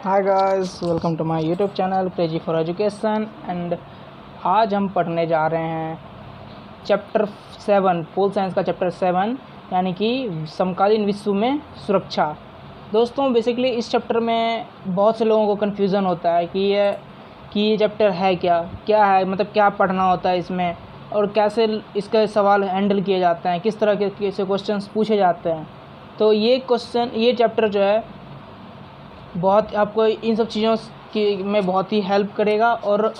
Hi guys, welcome to my YouTube channel crazy for education. And आज हम पढ़ने जा रहे हैं चैप्टर 7 पोल साइंस का चैप्टर 7 यानी कि समकालीन विश्व में सुरक्षा। दोस्तों, बेसिकली इस चैप्टर में बहुत से लोगों को कन्फ्यूज़न होता है कि ये चैप्टर है क्या है, मतलब क्या पढ़ना होता है इसमें और कैसे इसके सवाल हैंडल किए जाते हैं, किस तरह के से क्वेश्चंस पूछे जाते हैं। तो ये चैप्टर जो है बहुत आपको इन सब चीज़ों की में बहुत ही हेल्प करेगा और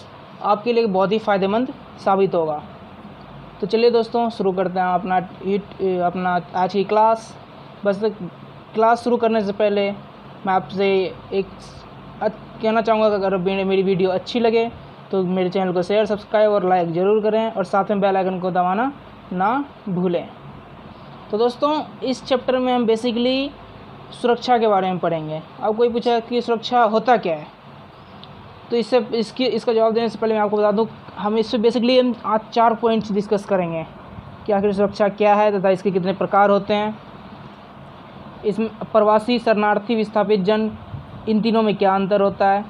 आपके लिए बहुत ही फ़ायदेमंद साबित होगा। तो चलिए दोस्तों, शुरू करते हैं अपना आज की क्लास। बस क्लास शुरू करने से पहले मैं आपसे एक कहना चाहूँगा कि अगर मेरी वीडियो अच्छी लगे तो मेरे चैनल को शेयर, सब्सक्राइब और लाइक ज़रूर करें और साथ में बेल आइकन को दबाना ना भूलें। तो दोस्तों, इस चैप्टर में हम बेसिकली सुरक्षा के बारे में पढ़ेंगे। अब कोई पूछा कि सुरक्षा होता क्या है, तो इसका जवाब देने से पहले मैं आपको बता दूं, हम इससे बेसिकली आज 4 पॉइंट्स डिस्कस करेंगे कि आखिर सुरक्षा क्या है तथा इसके कितने प्रकार होते हैं, इसमें प्रवासी, शरणार्थी, विस्थापित जन, इन तीनों में क्या अंतर होता है,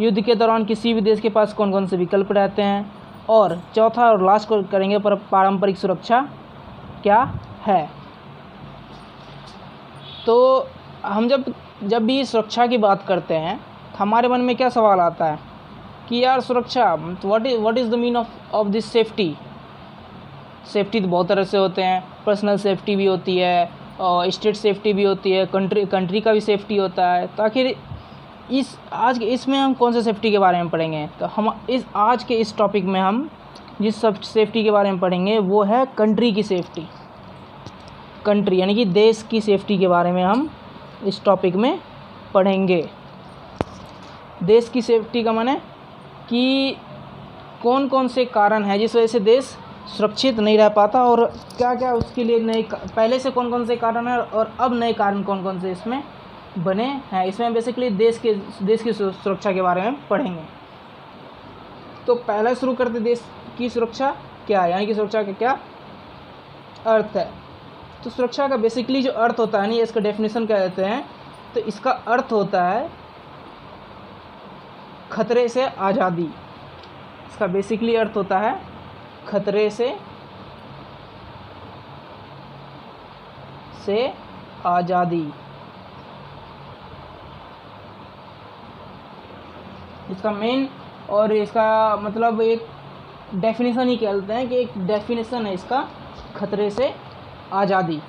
युद्ध के दौरान किसी भी देश के पास कौन कौन से विकल्प रहते हैं, और चौथा और लास्ट को करेंगे पारंपरिक सुरक्षा क्या है। तो हम जब भी सुरक्षा की बात करते हैं हमारे मन में क्या सवाल आता है कि यार सुरक्षा what is the mean of this safety. Safety तो बहुत तरह से होते हैं, पर्सनल सेफ्टी भी होती है और स्टेट सेफ्टी भी होती है, कंट्री का भी सेफ्टी होता है। तो आखिर इसमें हम कौन से सेफ्टी के बारे में पढ़ेंगे, तो हम आज के इस टॉपिक में हम जिस सब सेफ्टी के बारे में पढ़ेंगे वो है कंट्री की सेफ्टी। कंट्री यानी कि देश की सेफ्टी के बारे में हम इस टॉपिक में पढ़ेंगे। देश की सेफ्टी का माने कि कौन कौन से कारण हैं जिस वजह से देश सुरक्षित नहीं रह पाता और क्या क्या उसके लिए पहले से कौन कौन से कारण हैं और अब नए कारण कौन कौन से इसमें बने हैं। इसमें बेसिकली देश की सुरक्षा के बारे में पढ़ेंगे। तो पहला शुरू करते देश की सुरक्षा क्या है, यानी कि सुरक्षा का क्या अर्थ है। तो सुरक्षा का बेसिकली जो अर्थ होता है, नहीं इसका डेफिनेशन क्या देते हैं, तो इसका अर्थ होता है खतरे से आज़ादी। इसका बेसिकली अर्थ होता है खतरे से आज़ादी। इसका मेन और इसका मतलब एक डेफिनेशन ही कहते हैं कि एक डेफिनेशन है इसका खतरे से आज़ादी।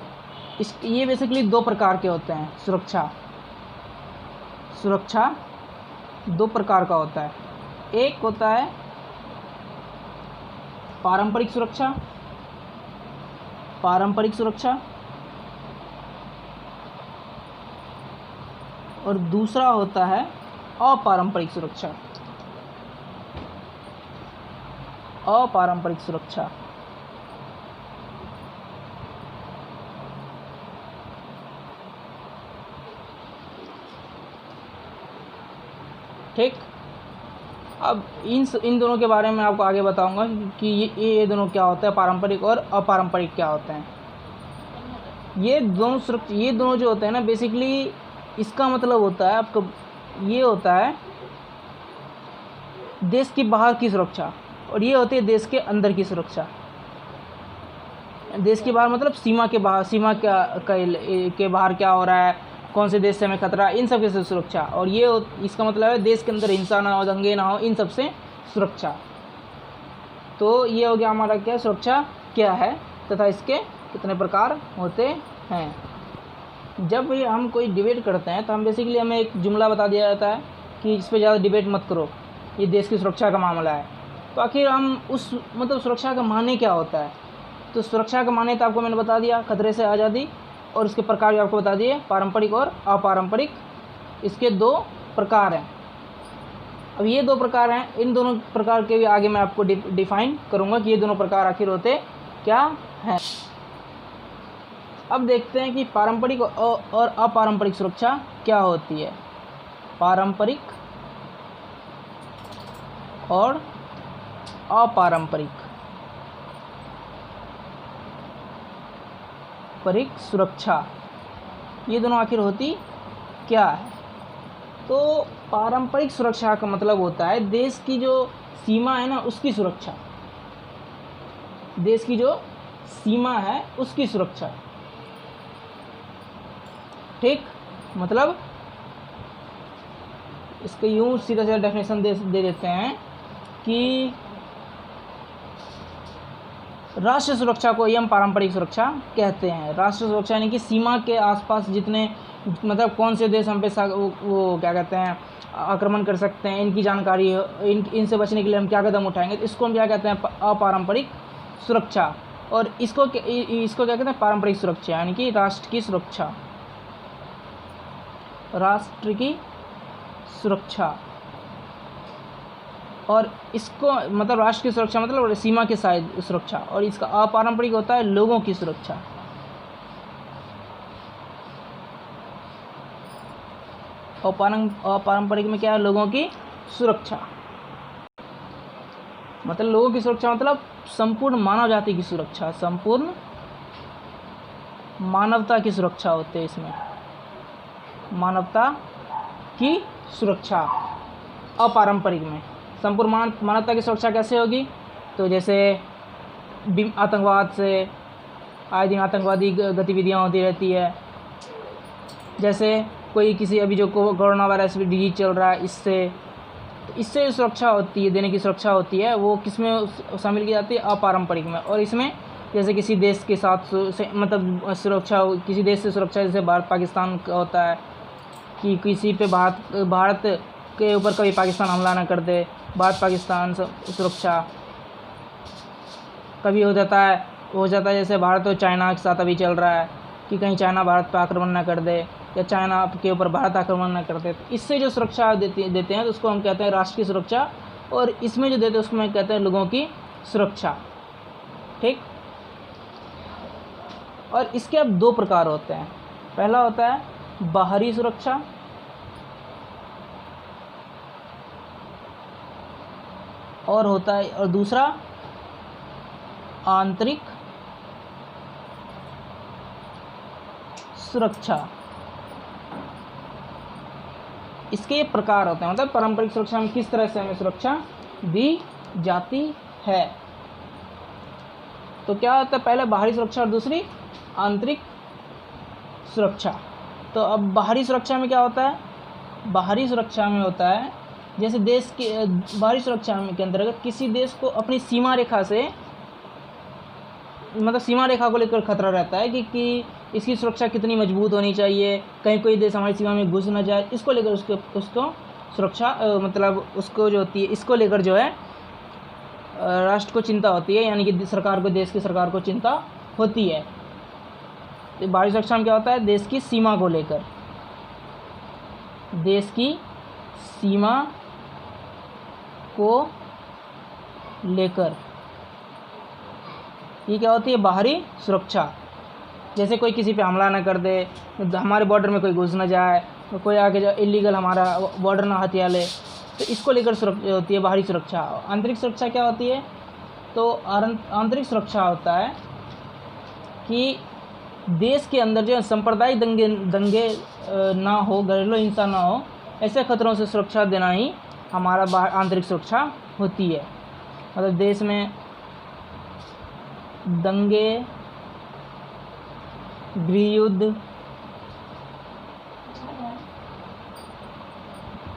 ये बेसिकली 2 प्रकार के होते हैं। सुरक्षा 2 प्रकार का होता है। एक होता है पारंपरिक सुरक्षा और दूसरा होता है अपारंपरिक सुरक्षा। ठीक, अब इन दोनों के बारे में आपको आगे बताऊंगा कि ये दोनों क्या होता है, पारंपरिक और अपारंपरिक क्या होते हैं। ये दोनों जो होते हैं ना, बेसिकली इसका मतलब होता है आपको, ये होता है देश की बाहर की सुरक्षा और ये होती है देश के अंदर की सुरक्षा। देश के बाहर मतलब सीमा के बाहर क्या हो रहा है, कौन से देश से हमें खतरा, इन सब से सुरक्षा। और ये इसका मतलब है देश के अंदर हिंसा ना हो, दंगे ना हो, इन सब से सुरक्षा। तो ये हो गया हमारा क्या सुरक्षा क्या है तथा इसके कितने प्रकार होते हैं। जब भी हम कोई डिबेट करते हैं तो हम बेसिकली हमें एक जुमला बता दिया जाता है कि इस पर ज़्यादा डिबेट मत करो, ये देश की सुरक्षा का मामला है। तो आखिर हम मतलब सुरक्षा का माने क्या होता है, तो सुरक्षा का माने तो आपको मैंने बता दिया खतरे से आज़ादी, और इसके प्रकार भी आपको बता दिए पारंपरिक और अपारंपरिक। इसके 2 प्रकार हैं। अब ये 2 प्रकार हैं, इन दोनों प्रकार के भी आगे मैं आपको डिफाइन करूंगा कि ये दोनों प्रकार आखिर होते क्या हैं। अब देखते हैं कि पारंपरिक और अपारंपरिक सुरक्षा क्या होती है। पारंपरिक और अपारंपरिक सुरक्षा, ये दोनों आखिर होती क्या है। तो पारंपरिक सुरक्षा का मतलब होता है देश की जो सीमा है ना उसकी सुरक्षा, देश की जो सीमा है उसकी सुरक्षा। ठीक, मतलब इसको यूं सीधा सीधा डेफिनेशन दे देते हैं कि राष्ट्रीय सुरक्षा को हम पारंपरिक सुरक्षा कहते हैं। राष्ट्रीय सुरक्षा यानी कि सीमा के आसपास जितने, मतलब कौन से देश हम पे वो क्या कहते हैं आक्रमण कर सकते हैं, इनकी जानकारी, इनसे बचने के लिए हम क्या कदम उठाएंगे, तो इसको हम क्या कहते हैं अपारंपरिक सुरक्षा। और इसको क्या कहते हैं पारंपरिक सुरक्षा, यानी कि राष्ट्र की सुरक्षा, राष्ट्र की सुरक्षा। और इसको मतलब राष्ट्र की सुरक्षा मतलब सीमा के साथ सुरक्षा, और इसका अपारंपरिक होता है लोगों की सुरक्षा। अपारंपरिक में क्या है, लोगों की सुरक्षा। मतलब लोगों की सुरक्षा मतलब संपूर्ण मानव जाति की सुरक्षा, संपूर्ण मानवता की सुरक्षा होती है इसमें, मानवता की सुरक्षा। अपारंपरिक में संपूर्ण मानवता की सुरक्षा कैसे होगी, तो जैसे आतंकवाद से आए दिन आतंकवादी गतिविधियां होती रहती है, जैसे कोई किसी अभी जो कोरोना वायरस डिजीज चल रहा है, इससे जो सुरक्षा होती है, देने की सुरक्षा होती है, वो किस में शामिल की जाती है अपारंपरिक में। और इसमें जैसे किसी देश के साथ मतलब सुरक्षा, किसी देश से सुरक्षा, जैसे भारत पाकिस्तान का होता है कि किसी पे भारत के ऊपर कभी पाकिस्तान हमला ना कर दे, भारत पाकिस्तान सुरक्षा। कभी हो जाता है जैसे भारत और चाइना के साथ अभी चल रहा है कि कहीं चाइना भारत पर आक्रमण ना कर दे या चाइना के ऊपर भारत आक्रमण ना कर दे, तो इससे जो सुरक्षा देते हैं तो उसको हम कहते हैं राष्ट्र की सुरक्षा। और इसमें जो देते हैं उसको हम कहते हैं लोगों की सुरक्षा। ठीक, और इसके अब दो प्रकार होते हैं। पहला होता है बाहरी सुरक्षा, और दूसरा आंतरिक सुरक्षा। इसके ये प्रकार होते हैं, मतलब पारंपरिक सुरक्षा में किस तरह से हमें सुरक्षा दी जाती है। तो क्या होता है, पहले बाहरी सुरक्षा और दूसरी आंतरिक सुरक्षा। तो अब बाहरी सुरक्षा में क्या होता है, बाहरी सुरक्षा में होता है जैसे देश के बाहरी सुरक्षा के अंतर्गत किसी देश को अपनी सीमा रेखा से, मतलब सीमा रेखा को लेकर खतरा रहता है कि इसकी सुरक्षा कितनी मजबूत होनी चाहिए, कहीं कोई देश हमारी सीमा में घुस ना जाए, इसको लेकर उसको सुरक्षा मतलब उसको जो होती है, इसको लेकर जो है राष्ट्र को चिंता होती है, यानी कि सरकार को, देश की सरकार को चिंता होती है। तो बाहरी सुरक्षा में क्या होता है, देश की सीमा को लेकर, देश की सीमा को लेकर ये क्या होती है बाहरी सुरक्षा। जैसे कोई किसी पे हमला ना कर दे, हमारे बॉर्डर में कोई घुस ना जाए, कोई आके जो इलीगल हमारा बॉर्डर ना हथिया ले, तो इसको लेकर सुरक्षा होती है बाहरी सुरक्षा। आंतरिक सुरक्षा क्या होती है, तो आंतरिक सुरक्षा होता है कि देश के अंदर जो सांप्रदायिक दंगे ना हो, घरेलू हिंसा ना हो, ऐसे खतरों से सुरक्षा देना ही हमारा आंतरिक सुरक्षा होती है। मतलब देश में दंगे, गृहयुद्ध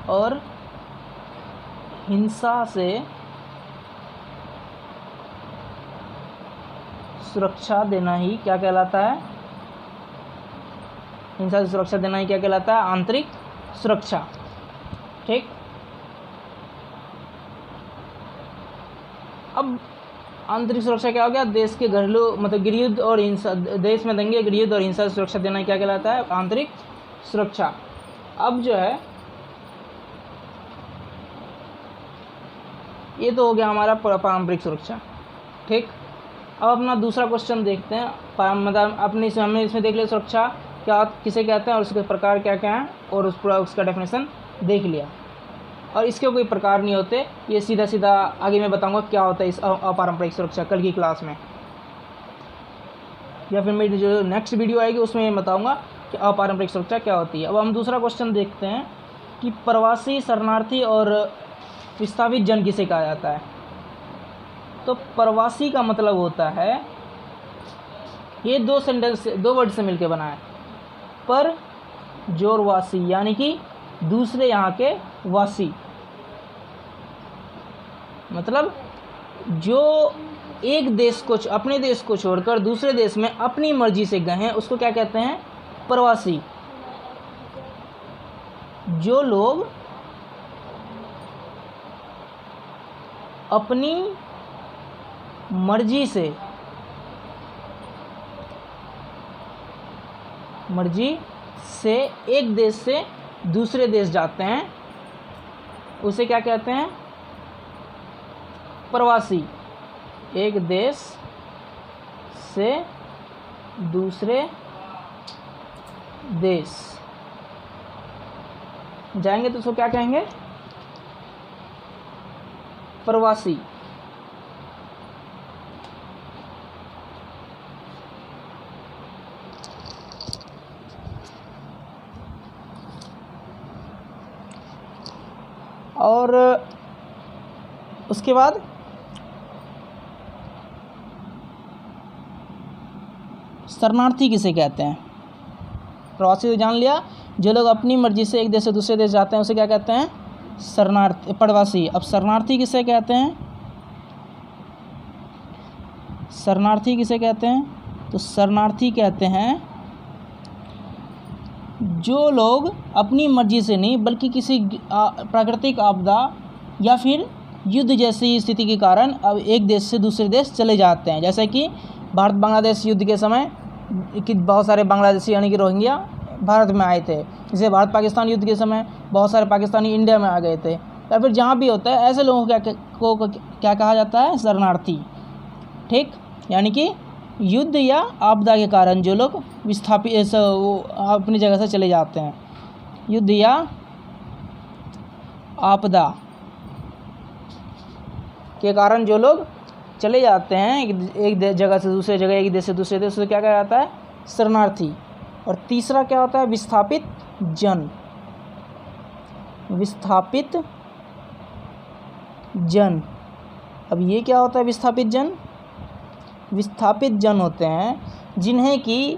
और हिंसा से सुरक्षा देना ही क्या कहलाता है, हिंसा से सुरक्षा देना ही क्या कहलाता है, आंतरिक सुरक्षा। ठीक, अब आंतरिक सुरक्षा क्या हो गया, देश के घरेलू मतलब गृहयुद्ध और हिंसा, देश में दंगे, गृहयुद्ध और हिंसा से सुरक्षा देना क्या कहलाता है, आंतरिक सुरक्षा। अब जो है ये तो हो गया हमारा पारंपरिक सुरक्षा। ठीक, अब अपना दूसरा क्वेश्चन देखते हैं। मतलब अपने हमने इसमें देख लिया सुरक्षा क्या किसे कहते हैं और उसके प्रकार क्या क्या हैं, और उसका डेफिनेशन देख लिया। और इसके कोई प्रकार नहीं होते, ये सीधा सीधा आगे मैं बताऊंगा क्या होता है इस अपारंपरिक सुरक्षा कल की क्लास में, या फिर मेरी जो नेक्स्ट वीडियो आएगी उसमें मैं बताऊंगा कि अपारंपरिक सुरक्षा क्या होती है। अब हम दूसरा क्वेश्चन देखते हैं कि प्रवासी, शरणार्थी और विस्थापित जन किसे कहा जाता है? तो प्रवासी का मतलब होता है, ये दो वर्ड से मिलकर बना है, पर जोरवासी यानी कि दूसरे यहाँ के वासी, मतलब जो एक देश को, अपने देश को छोड़कर दूसरे देश में अपनी मर्जी से गए हैं उसको क्या कहते हैं? प्रवासी। जो लोग अपनी मर्जी से एक देश से दूसरे देश जाते हैं उसे क्या कहते हैं? प्रवासी। एक देश से दूसरे देश जाएंगे तो उसको क्या कहेंगे? प्रवासी। और उसके बाद शरणार्थी किसे कहते हैं? प्रवासी तो जान लिया, जो लोग अपनी मर्जी से एक देश से दूसरे देश जाते हैं उसे क्या कहते हैं? शरणार्थी, प्रवासी। अब शरणार्थी किसे कहते हैं? शरणार्थी किसे कहते हैं? तो शरणार्थी कहते हैं जो लोग अपनी मर्जी से नहीं बल्कि किसी प्राकृतिक आपदा या फिर युद्ध जैसी स्थिति के कारण अब एक देश से दूसरे देश चले जाते हैं। जैसे कि भारत बांग्लादेश युद्ध के समय कि बहुत सारे बांग्लादेशी यानी कि रोहिंग्या भारत में आए थे। जैसे भारत पाकिस्तान युद्ध के समय बहुत सारे पाकिस्तानी इंडिया में आ गए थे। या फिर जहाँ भी होता है ऐसे लोगों को क्या कहा जाता है? शरणार्थी। ठीक, यानी कि युद्ध या आपदा के कारण जो लोग विस्थापित वो अपनी जगह से चले जाते हैं। युद्ध या आपदा के कारण जो लोग चले जाते हैं एक जगह से दूसरे जगह, एक देश से दूसरे देश, उसे क्या कहा जाता है? शरणार्थी। और तीसरा क्या होता है? विस्थापित जन। विस्थापित जन। अब ये क्या होता है विस्थापित जन? विस्थापित जन होते हैं जिन्हें कि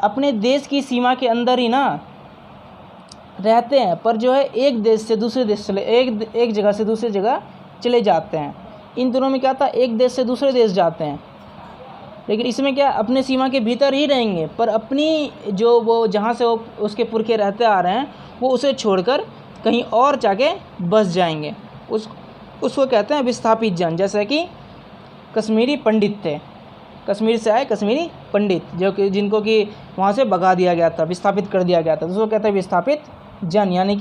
अपने देश की सीमा के अंदर ही ना रहते हैं, पर जो है एक देश से दूसरे देश एक जगह से दूसरी जगह चले जाते हैं। इन दोनों में क्या था? एक देश से दूसरे देश जाते हैं, लेकिन इसमें क्या अपने सीमा के भीतर ही रहेंगे, पर अपनी जो वो जहाँ से वो उसके पुरखे रहते आ रहे हैं वो उसे छोड़कर कहीं और जाके बस जाएंगे। उसको कहते हैं विस्थापित जन। जैसे कि कश्मीरी पंडित थे, कश्मीर से आए कश्मीरी पंडित, जो कि जिनको कि वहाँ से भगा दिया गया था, विस्थापित कर दिया गया था, तो उसको कहते हैं विस्थापित जन। यानी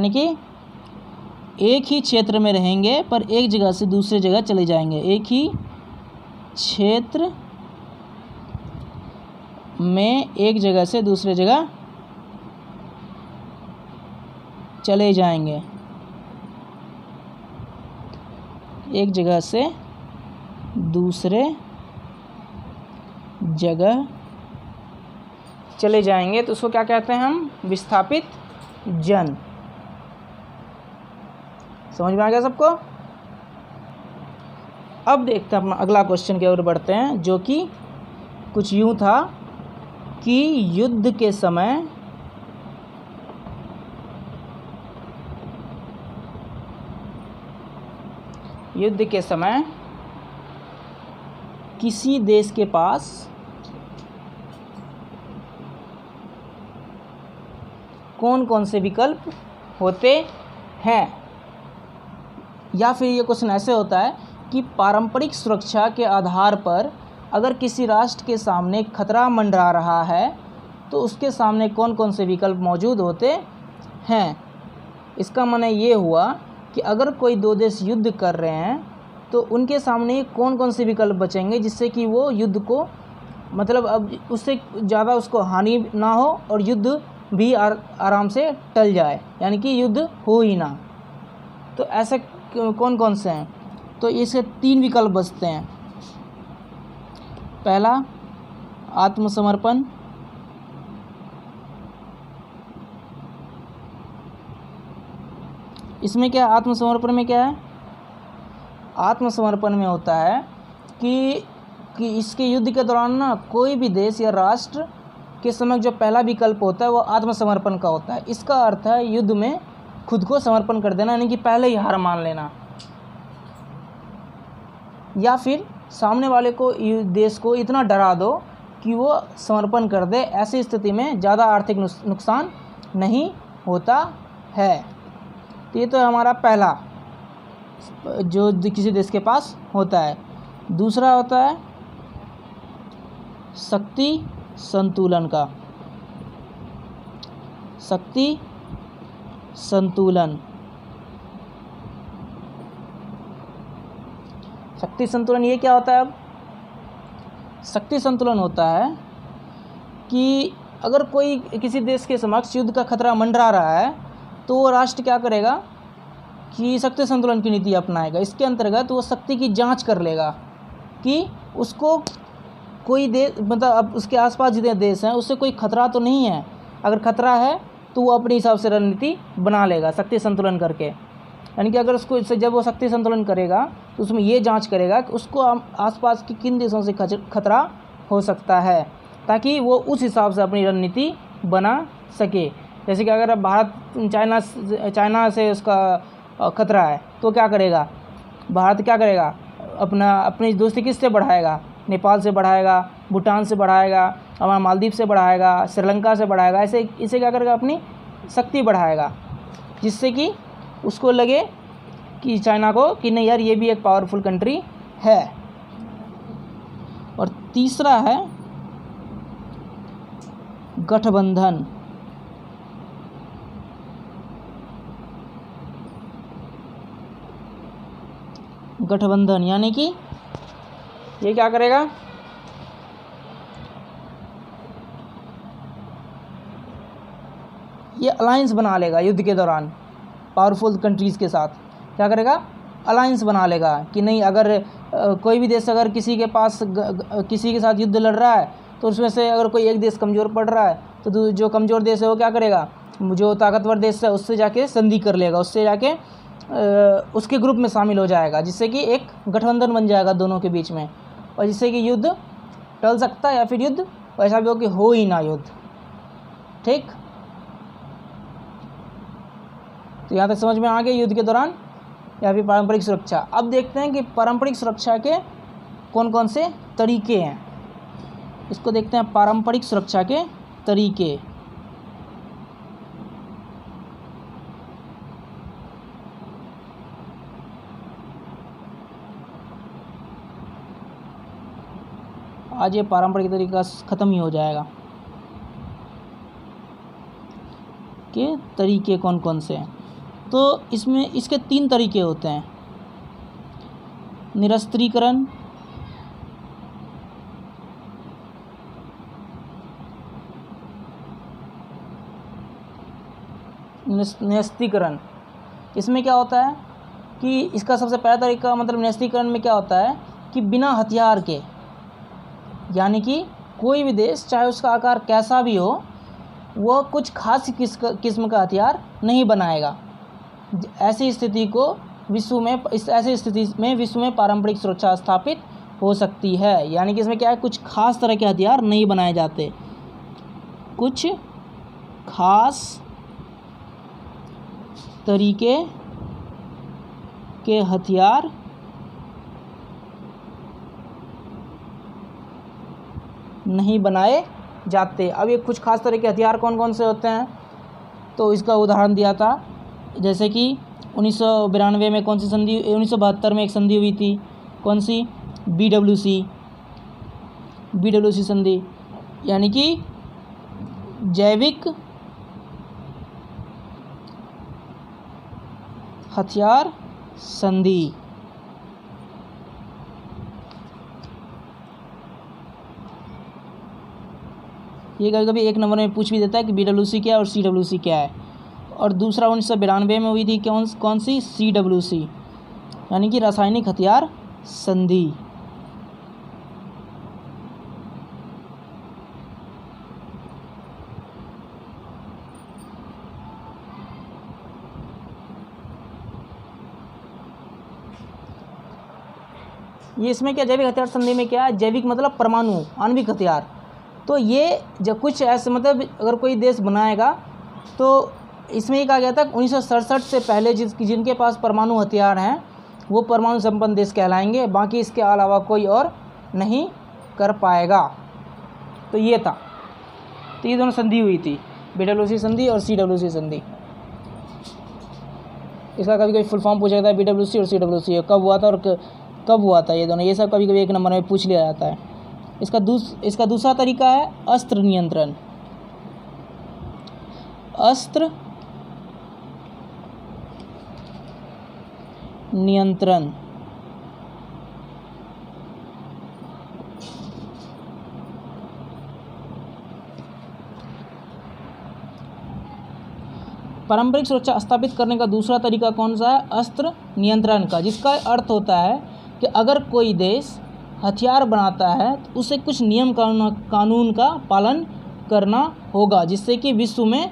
कि एक ही क्षेत्र में रहेंगे पर एक जगह से दूसरी जगह चले जाएंगे। एक ही क्षेत्र में एक जगह से दूसरी जगह चले जाएंगे। एक जगह से दूसरे जगह चले जाएंगे तो उसको क्या कहते हैं हम? विस्थापित जन। समझ में आ गया सबको? अब देखते हैं अपना अगला क्वेश्चन की ओर बढ़ते हैं, जो कि कुछ यूँ था कि युद्ध के समय किसी देश के पास कौन कौन से विकल्प होते हैं? या फिर ये क्वेश्चन ऐसे होता है कि पारंपरिक सुरक्षा के आधार पर अगर किसी राष्ट्र के सामने खतरा मंडरा रहा है तो उसके सामने कौन कौन से विकल्प मौजूद होते हैं। इसका माने ये हुआ कि अगर कोई दो देश युद्ध कर रहे हैं तो उनके सामने कौन कौन से विकल्प बचेंगे जिससे कि वो युद्ध को मतलब अब उससे ज़्यादा उसको हानि ना हो और युद्ध भी आराम से टल जाए, यानी कि युद्ध हो ही ना। तो ऐसे कौन कौन से हैं? तो इसके 3 विकल्प बचते हैं। पहला आत्मसमर्पण, इसमें क्या आत्मसमर्पण में क्या है, आत्मसमर्पण में होता है कि इसके युद्ध के दौरान ना कोई भी देश या राष्ट्र के समक्ष जो पहला विकल्प होता है वो आत्मसमर्पण का होता है। इसका अर्थ है युद्ध में खुद को समर्पण कर देना, यानी कि पहले ही हार मान लेना, या फिर सामने वाले को देश को इतना डरा दो कि वो समर्पण कर दे। ऐसी स्थिति में ज़्यादा आर्थिक नुकसान नहीं होता है। तो ये तो हमारा पहला जो किसी देश के पास होता है। दूसरा होता है शक्ति संतुलन का, शक्ति संतुलन। शक्ति संतुलन ये क्या होता है? अब शक्ति संतुलन होता है कि अगर कोई किसी देश के समक्ष युद्ध का खतरा मंडरा रहा है तो वो राष्ट्र क्या करेगा कि शक्ति संतुलन की नीति अपनाएगा। इसके अंतर्गत वो शक्ति की जांच कर लेगा कि उसको कोई देश, मतलब अब उसके आसपास जितने देश हैं उससे कोई खतरा तो नहीं है। अगर खतरा है तो वो अपने हिसाब से रणनीति बना लेगा शक्ति संतुलन करके। यानी कि अगर उसको जब वो शक्ति संतुलन करेगा तो उसमें ये जांच करेगा कि उसको आसपास की किन देशों से खतरा हो सकता है, ताकि वो उस हिसाब से अपनी रणनीति बना सके। जैसे कि अगर भारत चाइना से उसका खतरा है तो क्या करेगा, भारत क्या करेगा, अपनी दोस्ती किससे बढ़ाएगा, नेपाल से बढ़ाएगा, भूटान से बढ़ाएगा, हमारा मालदीव से बढ़ाएगा, श्रीलंका से बढ़ाएगा। ऐसे इसे क्या करेगा, अपनी शक्ति बढ़ाएगा, जिससे कि उसको लगे कि चाइना को कि नहीं यार ये भी एक पावरफुल कंट्री है। और तीसरा है गठबंधन। गठबंधन यानी कि ये क्या करेगा, ये अलायंस बना लेगा युद्ध के दौरान पावरफुल कंट्रीज़ के साथ। क्या करेगा, अलायंस बना लेगा कि नहीं, अगर कोई भी देश अगर किसी के पास किसी के साथ युद्ध लड़ रहा है तो उसमें से अगर कोई एक देश कमज़ोर पड़ रहा है तो जो कमज़ोर देश है वो क्या करेगा, जो ताकतवर देश है उससे जाके संधि कर लेगा, उससे जाके उसके ग्रुप में शामिल हो जाएगा, जिससे कि एक गठबंधन बन जाएगा दोनों के बीच में, और जिससे कि युद्ध टल सकता है या फिर युद्ध ऐसा भी हो कि हो ही ना युद्ध। ठीक, तो यहाँ तक समझ में आ गया युद्ध के दौरान या फिर पारंपरिक सुरक्षा। अब देखते हैं कि पारंपरिक सुरक्षा के कौन कौन से तरीके हैं। इसको देखते हैं, पारंपरिक सुरक्षा के तरीके। आज ये पारंपरिक तरीका ख़त्म ही हो जाएगा कि तरीके कौन कौन से हैं। तो इसमें इसके 3 तरीके होते हैं, निरस्त्रीकरण, निरस्त्रीकरण। इसमें क्या होता है कि इसका सबसे पहला तरीका, मतलब निरस्त्रीकरण में क्या होता है कि बिना हथियार के, यानी कि कोई भी देश चाहे उसका आकार कैसा भी हो वो कुछ खास किस्म का हथियार नहीं बनाएगा। ऐसी स्थिति में विश्व में पारंपरिक सुरक्षा स्थापित हो सकती है। यानी कि इसमें क्या है, कुछ खास तरह के हथियार नहीं बनाए जाते, कुछ खास तरीके के हथियार नहीं बनाए जाते। अब ये कुछ खास तरह के हथियार कौन कौन से होते हैं, तो इसका उदाहरण दिया था, जैसे कि 1992 में कौन सी संधि, 1972 में एक संधि हुई थी, कौन सी, BWC संधि, यानी कि जैविक हथियार संधि। ये कभी कभी एक नंबर में पूछ भी देता है कि BWC क्या है और CWC क्या है। और दूसरा 1992 में हुई थी कौन सी, CWC, यानी कि रासायनिक हथियार संधि। ये इसमें क्या जैविक हथियार संधि में क्या है, जैविक मतलब परमाणु आणविक हथियार। तो ये जब कुछ ऐसे मतलब अगर कोई देश बनाएगा तो इसमें ये कहा गया था 1967 से पहले जिनके पास परमाणु हथियार हैं वो परमाणु संपन्न देश कहलाएंगे, बाकी इसके अलावा कोई और नहीं कर पाएगा। तो ये था, तो ये दोनों संधि हुई थी, BWC संधि और CWC संधि। इसका कभी कभी फुल फॉर्म पूछा जाता है, BWC और CWC कब हुआ था और कब हुआ था, ये दोनों, ये सब कभी कभी एक नंबर में पूछ लिया जाता है। इसका दूसरा तरीका है अस्त्र नियंत्रण। अस्त्र नियंत्रण पारंपरिक सुरक्षा स्थापित करने का दूसरा तरीका कौन सा है, अस्त्र नियंत्रण का, जिसका अर्थ होता है कि अगर कोई देश हथियार बनाता है तो उसे कुछ नियम कानून का पालन करना होगा, जिससे कि विश्व में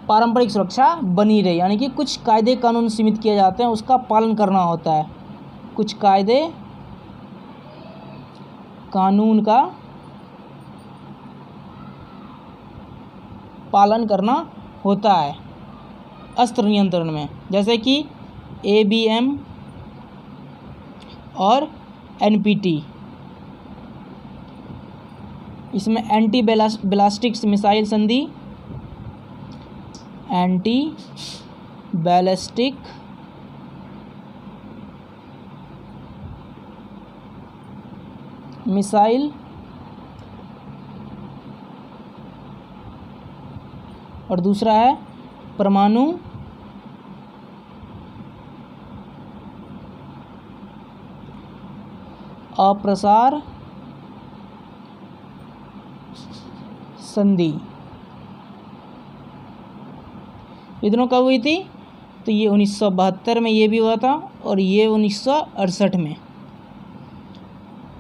पारंपरिक सुरक्षा बनी रहे। यानी कि कुछ कायदे कानून सीमित किए जाते हैं, उसका पालन करना होता है, कुछ कायदे कानून का पालन करना होता है अस्त्र नियंत्रण में, जैसे कि ABM और NPT। इसमें एंटी बैलिस्टिक मिसाइल संधि, एंटी बैलिस्टिक मिसाइल और दूसरा है परमाणु अप्रसार संधि। ये दोनों कब हुई थी, तो ये 1972 में ये भी हुआ था और ये 1968 में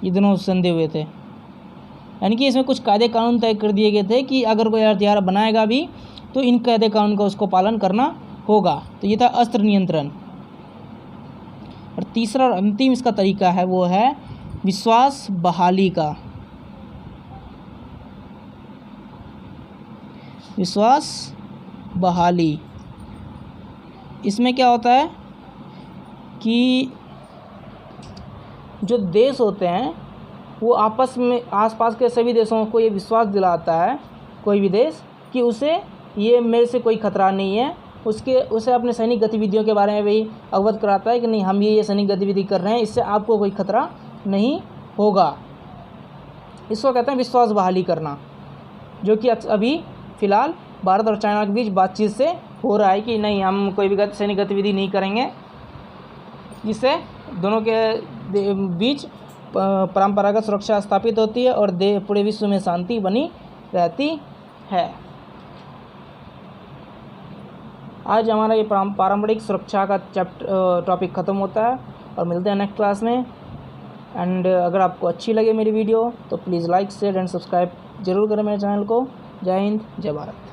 ये दोनों संधि हुए थे। यानी कि इसमें कुछ कायदे कानून तय कर दिए गए थे कि अगर कोई हथियार बनाएगा भी तो इन कायदे कानून का उसको पालन करना होगा। तो ये था अस्त्र नियंत्रण। और तीसरा और अंतिम इसका तरीका है वो है विश्वास बहाली का। विश्वास बहाली, इसमें क्या होता है कि जो देश होते हैं वो आपस में आसपास के सभी देशों को ये विश्वास दिलाता है, कोई भी देश, कि उसे ये मेरे से कोई खतरा नहीं है। उसे अपने सैनिक गतिविधियों के बारे में भी अवगत कराता है कि नहीं, हम ये सैनिक गतिविधि कर रहे हैं, इससे आपको कोई खतरा नहीं होगा। इसको कहते हैं विश्वास बहाली करना, जो कि अभी फ़िलहाल भारत और चाइना के बीच बातचीत से हो रहा है कि नहीं, हम कोई भी सैनिक गतिविधि नहीं करेंगे, जिससे दोनों के बीच परंपरागत सुरक्षा स्थापित होती है और पूरे विश्व में शांति बनी रहती है। आज हमारा ये पारंपरिक सुरक्षा का टॉपिक ख़त्म होता है और मिलते हैं नेक्स्ट क्लास में। एंड अगर आपको अच्छी लगे मेरी वीडियो तो please like share and subscribe जरूर करें मेरे चैनल को। जय हिंद, जय भारत।